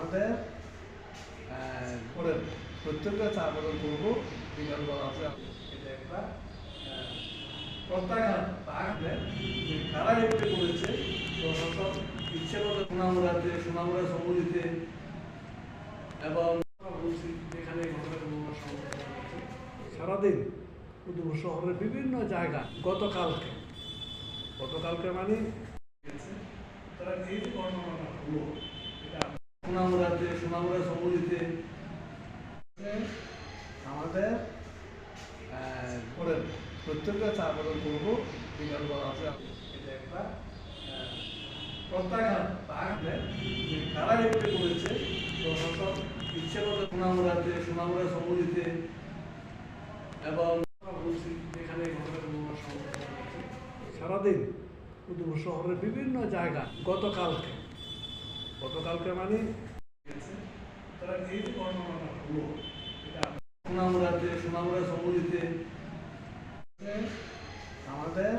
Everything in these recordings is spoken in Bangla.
আমাদের প্রত্যেকটা চা আবেদন করবো বিকালবেলা আছে এটা একটা প্রত্যাখ্যান কারা এগুলি করেছে প্রশাসন ইচ্ছে মতো সুনামুরা সমুদ্রিতে এবং এখানে সারাদিন উদয়পুর শহরের বিভিন্ন জায়গা গতকালকে মানে তারা এই যে বর্ণনা হলো এটা সুনামুরা সমুদ্রিতে আমাদের প্রত্যেকটা চা আবেদন করবো বিকালবেলা আছে এটা একটা প্রত্যাখ্যান কারা এগুলি করেছে প্রশাসন ইচ্ছে মতো সুনামুরা সমুদ্রিতে এবং এখানে সারাদিন উদয়পুর শহরের বিভিন্ন জায়গা গতকালকে মানে তারা এই যে বর্ণনা হলো এটা সুনামুরা সমুদ্রিতে আমাদের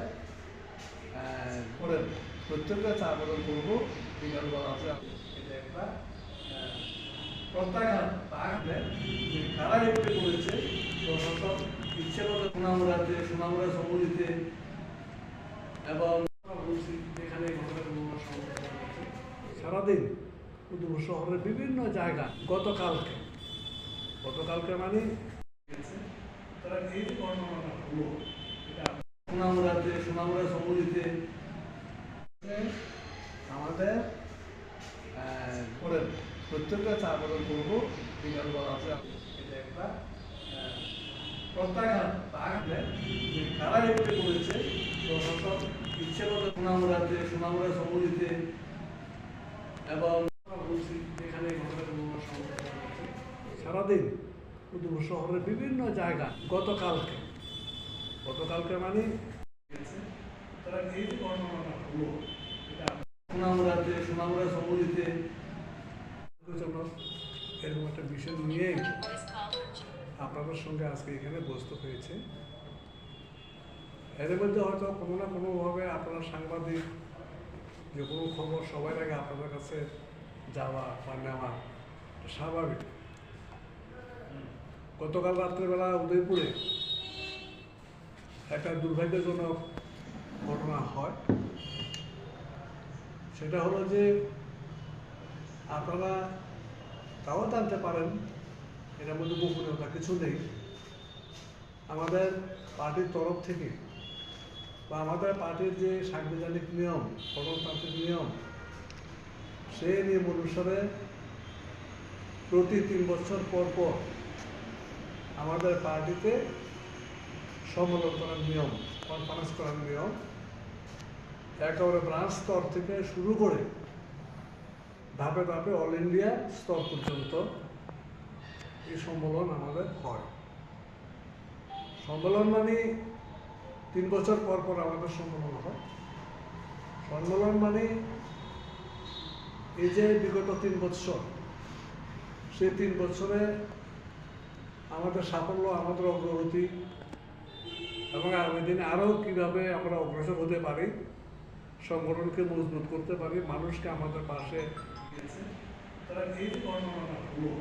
প্রত্যেকটা চা আবেদন করবো বিকালবেলা আছে এটা একটা প্রত্যাখ্যান কারা এগুলি করেছে প্রশাসন ইচ্ছে মতো সুনামুরা সমুদ্রিতে এবং এখানে সারাদিন উদয়পুর শহরের বিভিন্ন জায়গা গতকালকে মানে তারা এই যে বর্ণনা হলো এটা সুনামুরা সমুদ্রিতে আমাদের প্রত্যেকটা চা আবেদন করবো বিকালবেলা আছে এটা একটা প্রত্যাখ্যান কারা এগুলি করেছে প্রশাসন ইচ্ছে মতো সুনামুরা সমুদ্রিতে এবং এখানে সারাদিন উদয়পুর শহরের বিভিন্ন জায়গা গতকালকে মানে তারা এই যে বর্ণনা হলো এটা সুনামুরা সমুদ্রিতে এরকম একটা বিষয় নিয়ে আপনাদের সঙ্গে আজকে এখানে বসতে হয়েছে। এর মধ্যে হয়তো কোনো না কোনোভাবে আপনারা সাংবাদিক যে কোনো খবর সবার আগে আপনাদের কাছে যাওয়া বা নেওয়া স্বাভাবিক। গতকাল রাত্রেবেলা উদয়পুরে একটা দুর্ভাগ্যজনক ঘটনা হয়। সেটা হলো যে আপনারা তাও জানতে পারেন, এটার মধ্যে গোপনীয়তা কিছু নেই। আমাদের পার্টির তরফ থেকে বা আমাদের পার্টির যে সাংবিধানিক নিয়ম, গণতান্ত্রিক নিয়ম, সেই নিয়ম অনুসারে প্রতি 3 বছর পর পর আমাদের পার্টিতে সম্মেলন করার নিয়ম, কনফারেন্স করার নিয়ম, একেবারে ব্রাঞ্চ স্তর থেকে শুরু করে ধাপে ধাপে অল ইন্ডিয়া স্তর পর্যন্ত এই সম্মেলন আমাদের হয়। সম্মেলন মানে 3 বছর পর পর আমাদের সম্মেলন হয়। সম্মেলন মানে এই যে বিগত 3 বছর, সেই 3 বছরে আমাদের সাফল্য, আমাদের অগ্রগতি এবং আগামী দিনে আরও কীভাবে আমরা অগ্রসর হতে পারি, সংগঠনকে মজবুত করতে পারি, মানুষকে আমাদের পাশে তারা এই যে বর্ণনা হলো